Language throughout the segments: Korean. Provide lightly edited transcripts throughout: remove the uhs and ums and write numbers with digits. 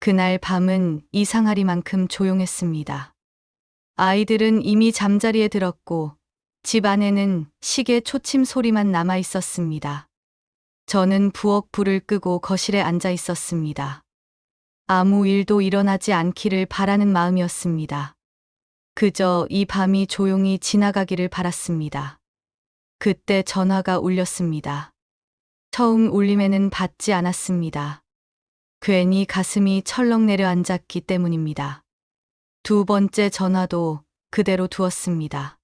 그날 밤은 이상하리만큼 조용했습니다. 아이들은 이미 잠자리에 들었고 집 안에는 시계 초침 소리만 남아 있었습니다. 저는 부엌 불을 끄고 거실에 앉아 있었습니다. 아무 일도 일어나지 않기를 바라는 마음이었습니다. 그저 이 밤이 조용히 지나가기를 바랐습니다. 그때 전화가 울렸습니다. 처음 울림에는 받지 않았습니다. 괜히 가슴이 철렁 내려앉았기 때문입니다. 두 번째 전화도 그대로 두었습니다.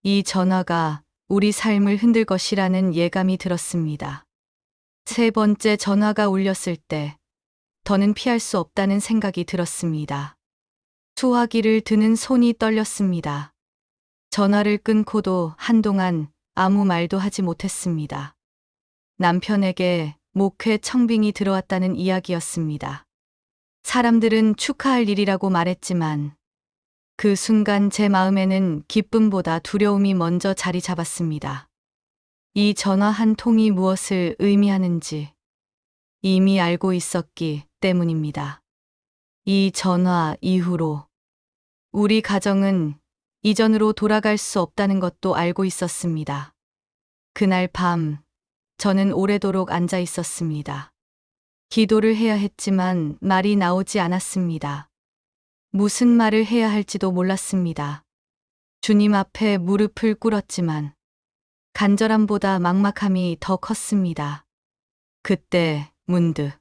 이 전화가 우리 삶을 흔들 것이라는 예감이 들었습니다. 세 번째 전화가 울렸을 때 더는 피할 수 없다는 생각이 들었습니다. 수화기를 드는 손이 떨렸습니다. 전화를 끊고도 한동안 아무 말도 하지 못했습니다. 남편에게 목회 청빙이 들어왔다는 이야기였습니다. 사람들은 축하할 일이라고 말했지만 그 순간 제 마음에는 기쁨보다 두려움이 먼저 자리 잡았습니다. 이 전화 한 통이 무엇을 의미하는지 이미 알고 있었기 때문입니다. 이 전화 이후로 우리 가정은 이전으로 돌아갈 수 없다는 것도 알고 있었습니다. 그날 밤 저는 오래도록 앉아 있었습니다. 기도를 해야 했지만 말이 나오지 않았습니다. 무슨 말을 해야 할지도 몰랐습니다. 주님 앞에 무릎을 꿇었지만 간절함보다 막막함이 더 컸습니다. 그때 문득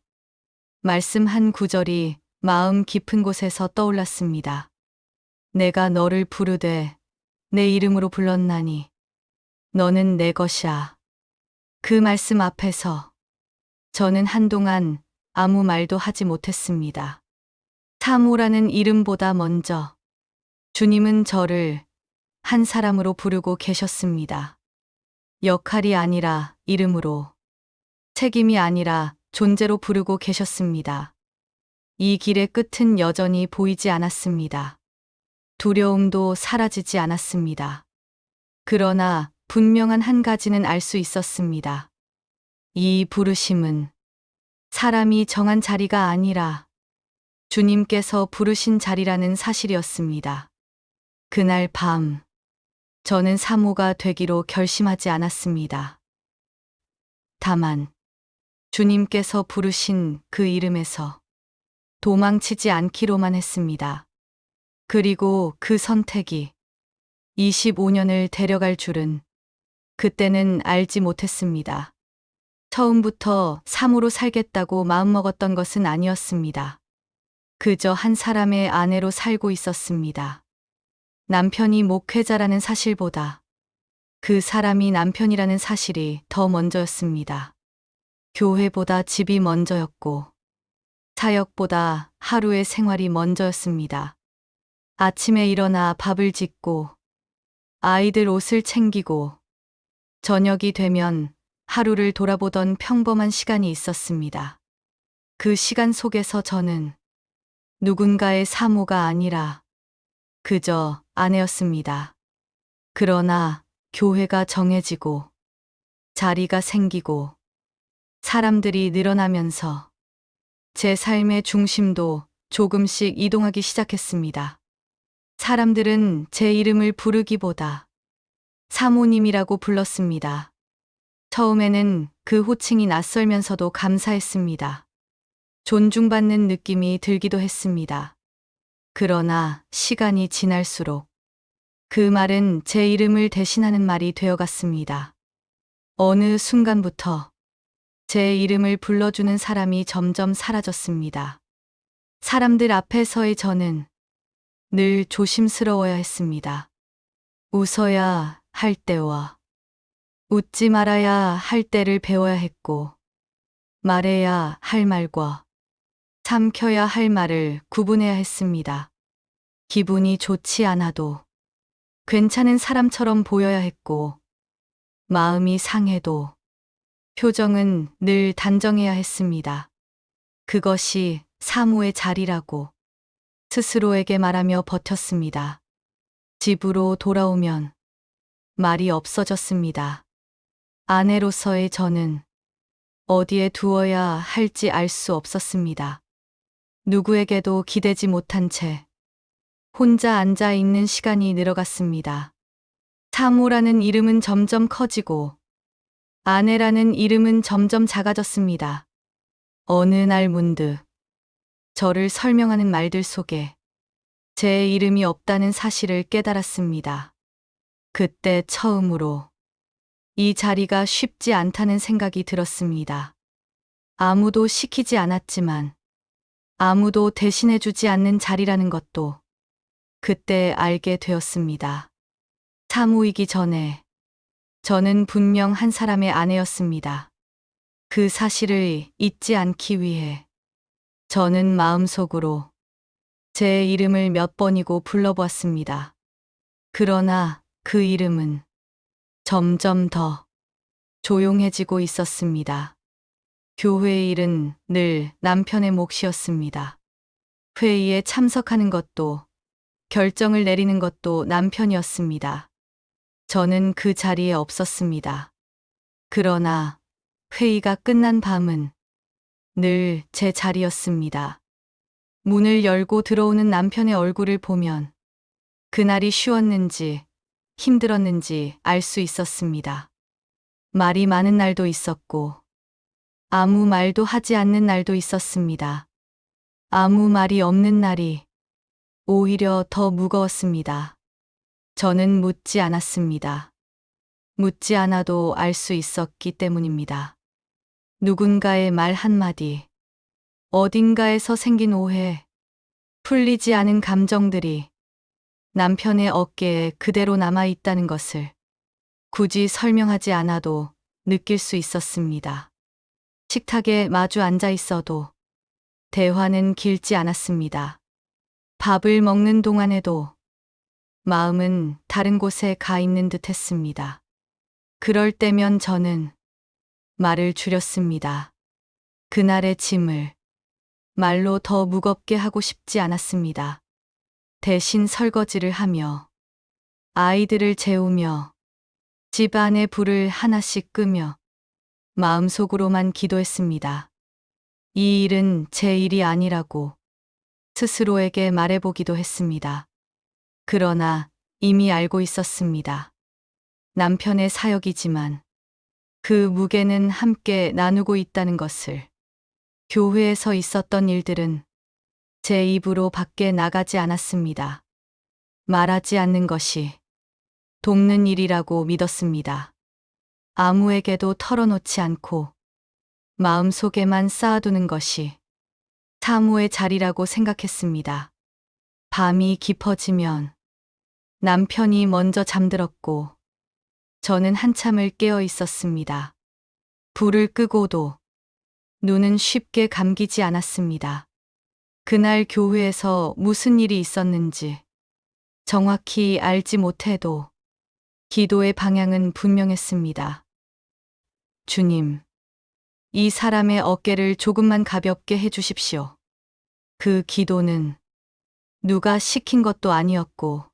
말씀 한 구절이 마음 깊은 곳에서 떠올랐습니다. 내가 너를 부르되 내 이름으로 불렀나니 너는 내 것이야. 그 말씀 앞에서 저는 한동안 아무 말도 하지 못했습니다. 사모라는 이름보다 먼저 주님은 저를 한 사람으로 부르고 계셨습니다. 역할이 아니라 이름으로, 책임이 아니라 존재로 부르고 계셨습니다. 이 길의 끝은 여전히 보이지 않았습니다. 두려움도 사라지지 않았습니다. 그러나 분명한 한 가지는 알 수 있었습니다. 이 부르심은 사람이 정한 자리가 아니라 주님께서 부르신 자리라는 사실이었습니다. 그날 밤, 저는 사모가 되기로 결심하지 않았습니다. 다만, 주님께서 부르신 그 이름에서 도망치지 않기로만 했습니다. 그리고 그 선택이 25년을 데려갈 줄은 그때는 알지 못했습니다. 처음부터 사모로 살겠다고 마음먹었던 것은 아니었습니다. 그저 한 사람의 아내로 살고 있었습니다. 남편이 목회자라는 사실보다 그 사람이 남편이라는 사실이 더 먼저였습니다. 교회보다 집이 먼저였고 사역보다 하루의 생활이 먼저였습니다. 아침에 일어나 밥을 짓고 아이들 옷을 챙기고 저녁이 되면 하루를 돌아보던 평범한 시간이 있었습니다. 그 시간 속에서 저는 누군가의 사모가 아니라 그저 아내였습니다. 그러나 교회가 정해지고 자리가 생기고 사람들이 늘어나면서 제 삶의 중심도 조금씩 이동하기 시작했습니다. 사람들은 제 이름을 부르기보다 사모님이라고 불렀습니다. 처음에는 그 호칭이 낯설면서도 감사했습니다. 존중받는 느낌이 들기도 했습니다. 그러나 시간이 지날수록 그 말은 제 이름을 대신하는 말이 되어갔습니다. 어느 순간부터 제 이름을 불러주는 사람이 점점 사라졌습니다. 사람들 앞에서의 저는 늘 조심스러워야 했습니다. 웃어야 할 때와 웃지 말아야 할 때를 배워야 했고, 말해야 할 말과 삼켜야 할 말을 구분해야 했습니다. 기분이 좋지 않아도 괜찮은 사람처럼 보여야 했고, 마음이 상해도 표정은 늘 단정해야 했습니다. 그것이 사모의 자리라고 스스로에게 말하며 버텼습니다. 집으로 돌아오면 말이 없어졌습니다. 아내로서의 저는 어디에 두어야 할지 알 수 없었습니다. 누구에게도 기대지 못한 채 혼자 앉아 있는 시간이 늘어갔습니다. 사모라는 이름은 점점 커지고 아내라는 이름은 점점 작아졌습니다. 어느 날 문득 저를 설명하는 말들 속에 제 이름이 없다는 사실을 깨달았습니다. 그때 처음으로 이 자리가 쉽지 않다는 생각이 들었습니다. 아무도 시키지 않았지만 아무도 대신해주지 않는 자리라는 것도 그때 알게 되었습니다. 사모이기 전에 저는 분명 한 사람의 아내였습니다. 그 사실을 잊지 않기 위해 저는 마음속으로 제 이름을 몇 번이고 불러보았습니다. 그러나 그 이름은 점점 더 조용해지고 있었습니다. 교회의 일은 늘 남편의 몫이었습니다. 회의에 참석하는 것도 결정을 내리는 것도 남편이었습니다. 저는 그 자리에 없었습니다. 그러나 회의가 끝난 밤은 늘 제 자리였습니다. 문을 열고 들어오는 남편의 얼굴을 보면 그날이 쉬웠는지 힘들었는지 알 수 있었습니다. 말이 많은 날도 있었고 아무 말도 하지 않는 날도 있었습니다. 아무 말이 없는 날이 오히려 더 무거웠습니다. 저는 묻지 않았습니다. 묻지 않아도 알 수 있었기 때문입니다. 누군가의 말 한마디, 어딘가에서 생긴 오해, 풀리지 않은 감정들이 남편의 어깨에 그대로 남아 있다는 것을 굳이 설명하지 않아도 느낄 수 있었습니다. 식탁에 마주 앉아 있어도 대화는 길지 않았습니다. 밥을 먹는 동안에도 마음은 다른 곳에 가 있는 듯 했습니다. 그럴 때면 저는 말을 줄였습니다. 그날의 짐을 말로 더 무겁게 하고 싶지 않았습니다. 대신 설거지를 하며 아이들을 재우며 집 안의 불을 하나씩 끄며 마음속으로만 기도했습니다. 이 일은 제 일이 아니라고 스스로에게 말해보기도 했습니다. 그러나 이미 알고 있었습니다. 남편의 사역이지만 그 무게는 함께 나누고 있다는 것을. 교회에서 있었던 일들은 제 입으로 밖에 나가지 않았습니다. 말하지 않는 것이 돕는 일이라고 믿었습니다. 아무에게도 털어놓지 않고 마음속에만 쌓아두는 것이 사모의 자리라고 생각했습니다. 밤이 깊어지면 남편이 먼저 잠들었고 저는 한참을 깨어 있었습니다. 불을 끄고도 눈은 쉽게 감기지 않았습니다. 그날 교회에서 무슨 일이 있었는지 정확히 알지 못해도 기도의 방향은 분명했습니다. 주님, 이 사람의 어깨를 조금만 가볍게 해주십시오. 그 기도는 누가 시킨 것도 아니었고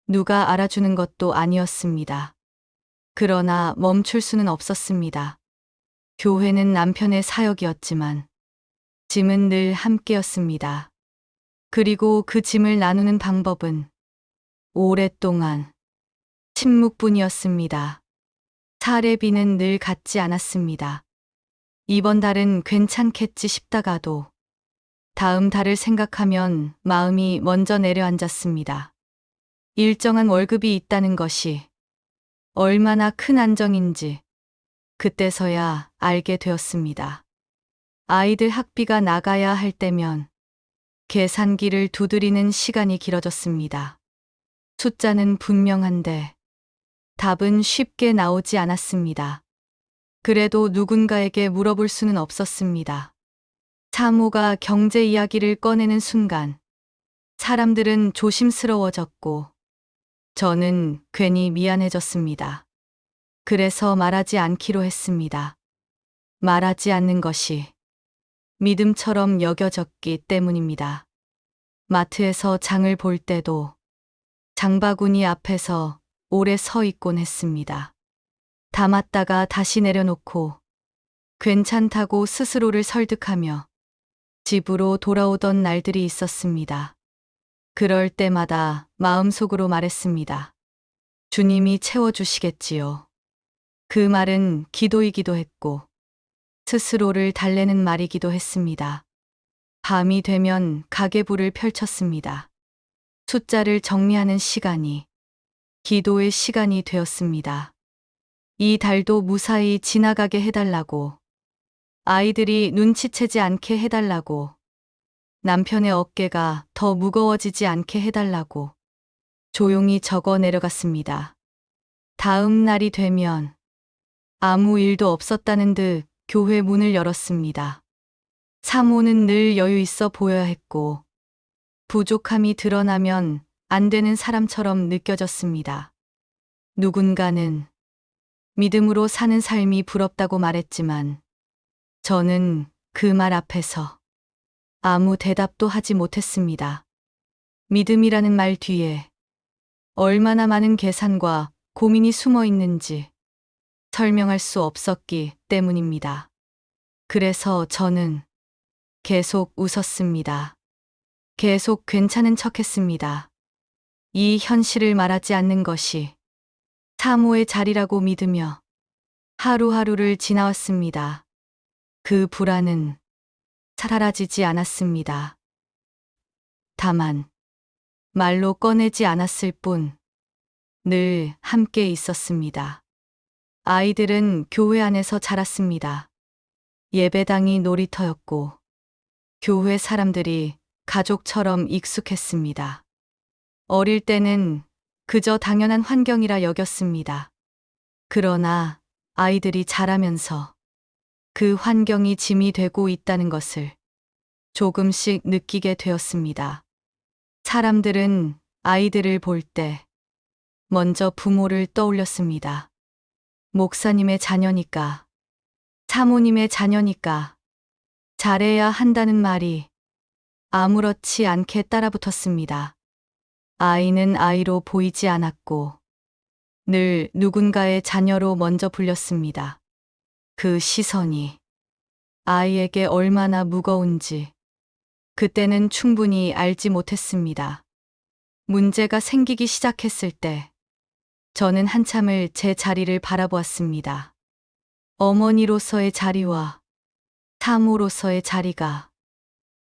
누가 알아주는 것도 아니었습니다. 그러나 멈출 수는 없었습니다. 교회는 남편의 사역이었지만 짐은 늘 함께였습니다. 그리고 그 짐을 나누는 방법은 오랫동안 침묵뿐이었습니다. 사례비는 늘 같지 않았습니다. 이번 달은 괜찮겠지 싶다가도 다음 달을 생각하면 마음이 먼저 내려앉았습니다. 일정한 월급이 있다는 것이 얼마나 큰 안정인지 그때서야 알게 되었습니다. 아이들 학비가 나가야 할 때면 계산기를 두드리는 시간이 길어졌습니다. 숫자는 분명한데 답은 쉽게 나오지 않았습니다. 그래도 누군가에게 물어볼 수는 없었습니다. 사모가 경제 이야기를 꺼내는 순간 사람들은 조심스러워졌고 저는 괜히 미안해졌습니다. 그래서 말하지 않기로 했습니다. 말하지 않는 것이 믿음처럼 여겨졌기 때문입니다. 마트에서 장을 볼 때도 장바구니 앞에서 오래 서 있곤 했습니다. 담았다가 다시 내려놓고 괜찮다고 스스로를 설득하며 집으로 돌아오던 날들이 있었습니다. 그럴 때마다 마음속으로 말했습니다. 주님이 채워주시겠지요. 그 말은 기도이기도 했고 스스로를 달래는 말이기도 했습니다. 밤이 되면 가계부를 펼쳤습니다. 숫자를 정리하는 시간이 기도의 시간이 되었습니다. 이 달도 무사히 지나가게 해달라고, 아이들이 눈치채지 않게 해달라고, 남편의 어깨가 더 무거워지지 않게 해달라고 조용히 적어 내려갔습니다. 다음 날이 되면 아무 일도 없었다는 듯 교회 문을 열었습니다. 사모는 늘 여유 있어 보여야 했고 부족함이 드러나면 안 되는 사람처럼 느껴졌습니다. 누군가는 믿음으로 사는 삶이 부럽다고 말했지만 저는 그 말 앞에서 아무 대답도 하지 못했습니다. 믿음이라는 말 뒤에 얼마나 많은 계산과 고민이 숨어 있는지 설명할 수 없었기 때문입니다. 그래서 저는 계속 웃었습니다. 계속 괜찮은 척했습니다. 이 현실을 말하지 않는 것이 사모의 자리라고 믿으며 하루하루를 지나왔습니다. 그 불안은 사라지지 않았습니다. 다만 말로 꺼내지 않았을 뿐 늘 함께 있었습니다. 아이들은 교회 안에서 자랐습니다. 예배당이 놀이터였고 교회 사람들이 가족처럼 익숙했습니다. 어릴 때는 그저 당연한 환경이라 여겼습니다. 그러나 아이들이 자라면서 그 환경이 짐이 되고 있다는 것을 조금씩 느끼게 되었습니다. 사람들은 아이들을 볼 때 먼저 부모를 떠올렸습니다. 목사님의 자녀니까, 사모님의 자녀니까 잘해야 한다는 말이 아무렇지 않게 따라붙었습니다. 아이는 아이로 보이지 않았고 늘 누군가의 자녀로 먼저 불렸습니다. 그 시선이 아이에게 얼마나 무거운지 그때는 충분히 알지 못했습니다. 문제가 생기기 시작했을 때 저는 한참을 제 자리를 바라보았습니다. 어머니로서의 자리와 사모로서의 자리가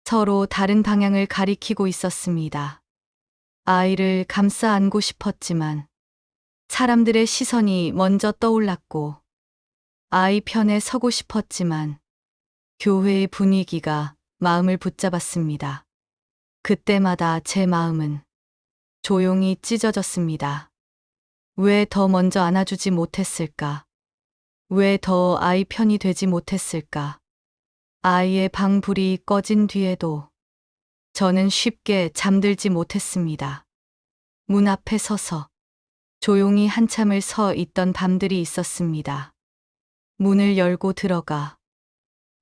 서로 다른 방향을 가리키고 있었습니다. 아이를 감싸 안고 싶었지만 사람들의 시선이 먼저 떠올랐고 아이 편에 서고 싶었지만 교회의 분위기가 마음을 붙잡았습니다. 그때마다 제 마음은 조용히 찢어졌습니다. 왜 더 먼저 안아주지 못했을까? 왜 더 아이 편이 되지 못했을까? 아이의 방불이 꺼진 뒤에도 저는 쉽게 잠들지 못했습니다. 문 앞에 서서 조용히 한참을 서 있던 밤들이 있었습니다. 문을 열고 들어가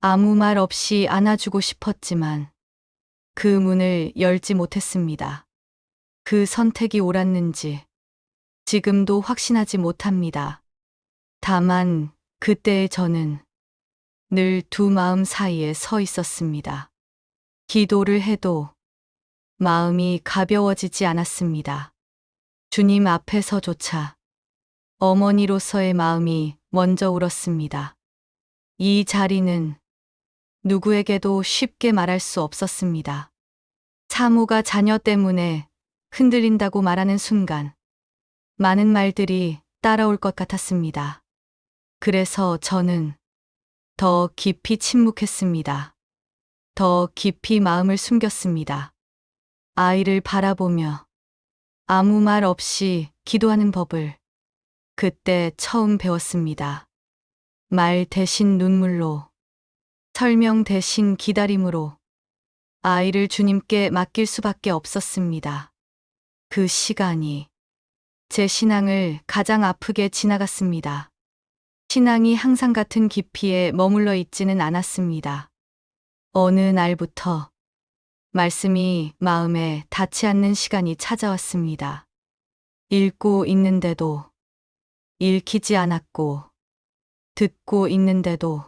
아무 말 없이 안아주고 싶었지만 그 문을 열지 못했습니다. 그 선택이 옳았는지 지금도 확신하지 못합니다. 다만 그때의 저는 늘 두 마음 사이에 서 있었습니다. 기도를 해도 마음이 가벼워지지 않았습니다. 주님 앞에서조차 어머니로서의 마음이 먼저 울었습니다. 이 자리는 누구에게도 쉽게 말할 수 없었습니다. 사모가 자녀 때문에 흔들린다고 말하는 순간 많은 말들이 따라올 것 같았습니다. 그래서 저는 더 깊이 침묵했습니다. 더 깊이 마음을 숨겼습니다. 아이를 바라보며 아무 말 없이 기도하는 법을 그때 처음 배웠습니다. 말 대신 눈물로, 설명 대신 기다림으로 아이를 주님께 맡길 수밖에 없었습니다. 그 시간이 제 신앙을 가장 아프게 지나갔습니다. 신앙이 항상 같은 깊이에 머물러 있지는 않았습니다. 어느 날부터 말씀이 마음에 닿지 않는 시간이 찾아왔습니다. 읽고 있는데도 읽히지 않았고 듣고 있는데도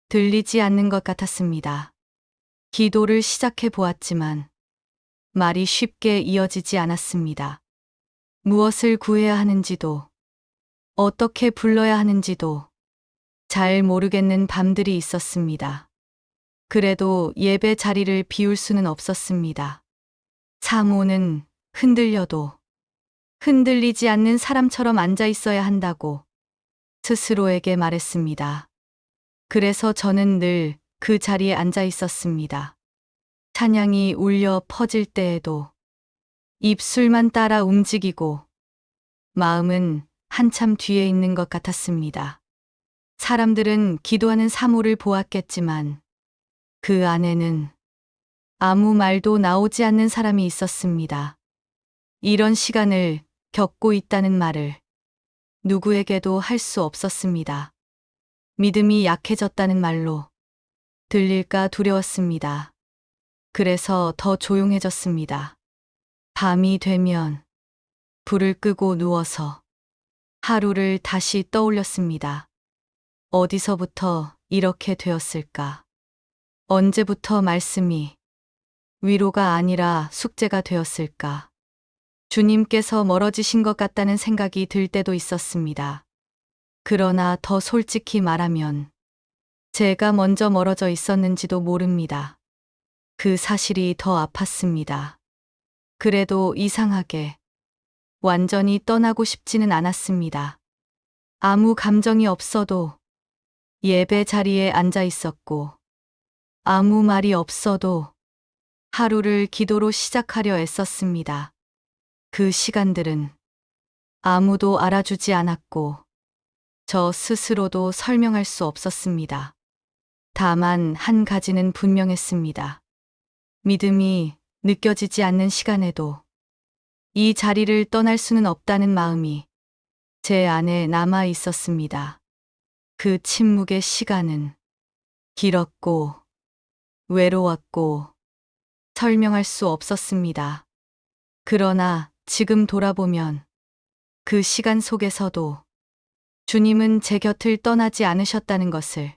들리지 않는 것 같았습니다. 기도를 시작해 보았지만 말이 쉽게 이어지지 않았습니다. 무엇을 구해야 하는지도, 어떻게 불러야 하는지도 잘 모르겠는 밤들이 있었습니다. 그래도 예배 자리를 비울 수는 없었습니다. 사모는 흔들려도 흔들리지 않는 사람처럼 앉아 있어야 한다고 스스로에게 말했습니다. 그래서 저는 늘 그 자리에 앉아 있었습니다. 찬양이 울려 퍼질 때에도 입술만 따라 움직이고 마음은 한참 뒤에 있는 것 같았습니다. 사람들은 기도하는 사모를 보았겠지만 그 안에는 아무 말도 나오지 않는 사람이 있었습니다. 이런 시간을 겪고 있다는 말을 누구에게도 할 수 없었습니다. 믿음이 약해졌다는 말로 들릴까 두려웠습니다. 그래서 더 조용해졌습니다. 밤이 되면 불을 끄고 누워서 하루를 다시 떠올렸습니다. 어디서부터 이렇게 되었을까? 언제부터 말씀이 위로가 아니라 숙제가 되었을까? 주님께서 멀어지신 것 같다는 생각이 들 때도 있었습니다. 그러나 더 솔직히 말하면 제가 먼저 멀어져 있었는지도 모릅니다. 그 사실이 더 아팠습니다. 그래도 이상하게 완전히 떠나고 싶지는 않았습니다. 아무 감정이 없어도 예배 자리에 앉아 있었고 아무 말이 없어도 하루를 기도로 시작하려 애썼습니다. 그 시간들은 아무도 알아주지 않았고 저 스스로도 설명할 수 없었습니다. 다만 한 가지는 분명했습니다. 믿음이 느껴지지 않는 시간에도 이 자리를 떠날 수는 없다는 마음이 제 안에 남아 있었습니다. 그 침묵의 시간은 길었고 외로웠고 설명할 수 없었습니다. 그러나 지금 돌아보면 그 시간 속에서도 주님은 제 곁을 떠나지 않으셨다는 것을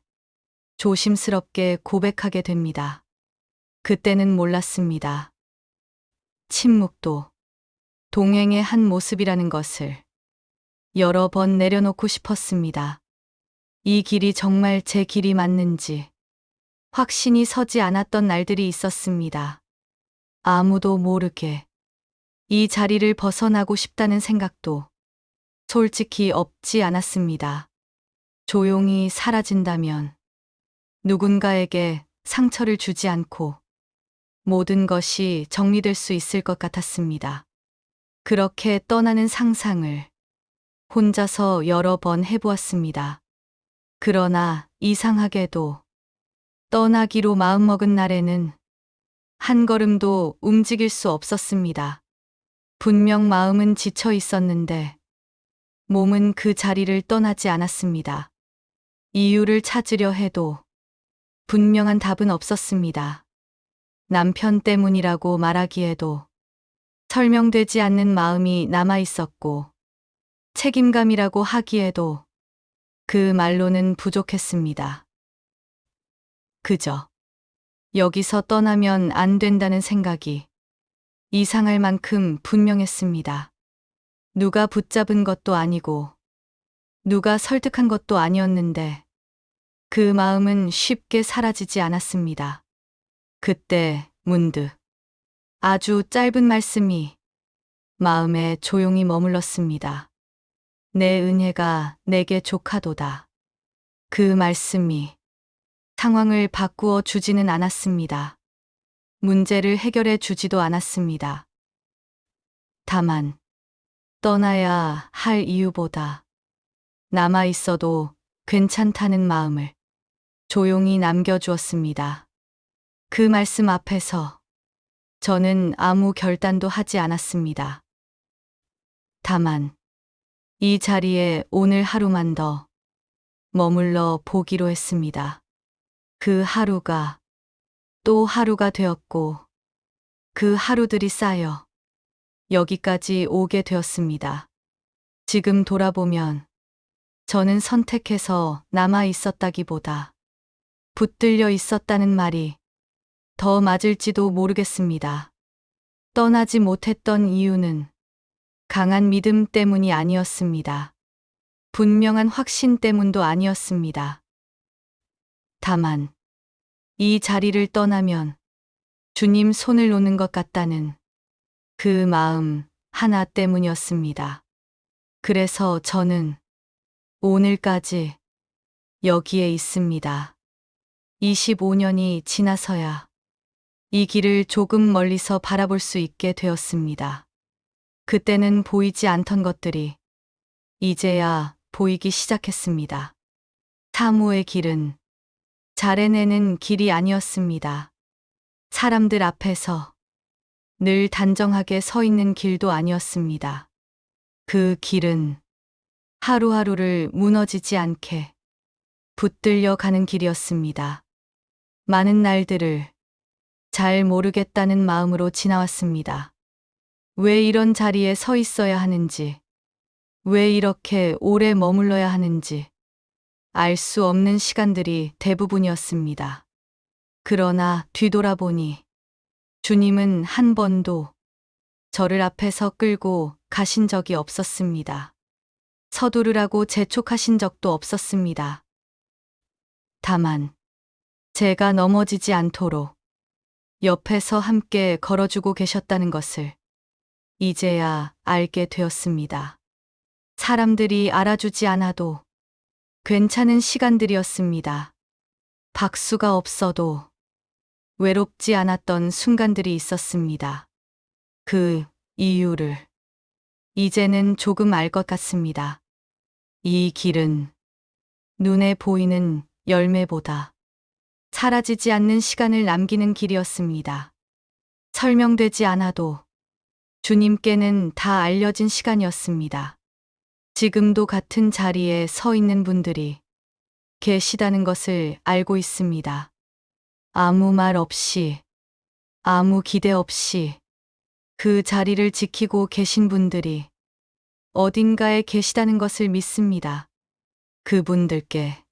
조심스럽게 고백하게 됩니다. 그때는 몰랐습니다. 침묵도 동행의 한 모습이라는 것을 여러 번 내려놓고 싶었습니다. 이 길이 정말 제 길이 맞는지 확신이 서지 않았던 날들이 있었습니다. 아무도 모르게 이 자리를 벗어나고 싶다는 생각도 솔직히 없지 않았습니다. 조용히 사라진다면 누군가에게 상처를 주지 않고 모든 것이 정리될 수 있을 것 같았습니다. 그렇게 떠나는 상상을 혼자서 여러 번 해보았습니다. 그러나 이상하게도 떠나기로 마음먹은 날에는 한 걸음도 움직일 수 없었습니다. 분명 마음은 지쳐 있었는데 몸은 그 자리를 떠나지 않았습니다. 이유를 찾으려 해도 분명한 답은 없었습니다. 남편 때문이라고 말하기에도 설명되지 않는 마음이 남아 있었고 책임감이라고 하기에도 그 말로는 부족했습니다. 그저 여기서 떠나면 안 된다는 생각이 이상할 만큼 분명했습니다. 누가 붙잡은 것도 아니고 누가 설득한 것도 아니었는데 그 마음은 쉽게 사라지지 않았습니다. 그때 문득 아주 짧은 말씀이 마음에 조용히 머물렀습니다. 내 은혜가 내게 족하도다. 그 말씀이 상황을 바꾸어 주지는 않았습니다. 문제를 해결해 주지도 않았습니다. 다만 떠나야 할 이유보다 남아 있어도 괜찮다는 마음을 조용히 남겨주었습니다. 그 말씀 앞에서 저는 아무 결단도 하지 않았습니다. 다만 이 자리에 오늘 하루만 더 머물러 보기로 했습니다. 그 하루가 또 하루가 되었고 그 하루들이 쌓여 여기까지 오게 되었습니다. 지금 돌아보면 저는 선택해서 남아 있었다기보다 붙들려 있었다는 말이 더 맞을지도 모르겠습니다. 떠나지 못했던 이유는 강한 믿음 때문이 아니었습니다. 분명한 확신 때문도 아니었습니다. 다만, 이 자리를 떠나면 주님 손을 놓는 것 같다는 그 마음 하나 때문이었습니다. 그래서 저는 오늘까지 여기에 있습니다. 25년이 지나서야 이 길을 조금 멀리서 바라볼 수 있게 되었습니다. 그때는 보이지 않던 것들이 이제야 보이기 시작했습니다. 사무의 길은 잘해내는 길이 아니었습니다. 사람들 앞에서 늘 단정하게 서 있는 길도 아니었습니다. 그 길은 하루하루를 무너지지 않게 붙들려 가는 길이었습니다. 많은 날들을 잘 모르겠다는 마음으로 지나왔습니다. 왜 이런 자리에 서 있어야 하는지, 왜 이렇게 오래 머물러야 하는지 알 수 없는 시간들이 대부분이었습니다. 그러나 뒤돌아보니 주님은 한 번도 저를 앞에서 끌고 가신 적이 없었습니다. 서두르라고 재촉하신 적도 없었습니다. 다만 제가 넘어지지 않도록 옆에서 함께 걸어주고 계셨다는 것을 이제야 알게 되었습니다. 사람들이 알아주지 않아도 괜찮은 시간들이었습니다. 박수가 없어도 외롭지 않았던 순간들이 있었습니다. 그 이유를 이제는 조금 알 것 같습니다. 이 길은 눈에 보이는 열매보다 사라지지 않는 시간을 남기는 길이었습니다. 설명되지 않아도 주님께는 다 알려진 시간이었습니다. 지금도 같은 자리에 서 있는 분들이 계시다는 것을 알고 있습니다. 아무 말 없이, 아무 기대 없이 그 자리를 지키고 계신 분들이 어딘가에 계시다는 것을 믿습니다. 그분들께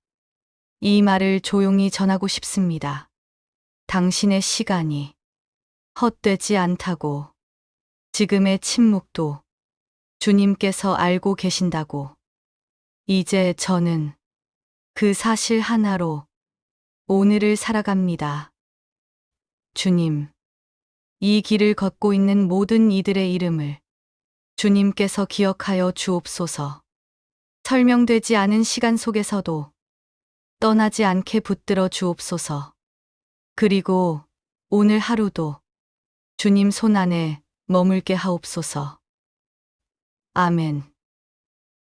이 말을 조용히 전하고 싶습니다. 당신의 시간이 헛되지 않다고, 지금의 침묵도 주님께서 알고 계신다고. 이제 저는 그 사실 하나로 오늘을 살아갑니다. 주님, 이 길을 걷고 있는 모든 이들의 이름을 주님께서 기억하여 주옵소서. 설명되지 않은 시간 속에서도 떠나지 않게 붙들어 주옵소서. 그리고 오늘 하루도 주님 손 안에 머물게 하옵소서. 아멘.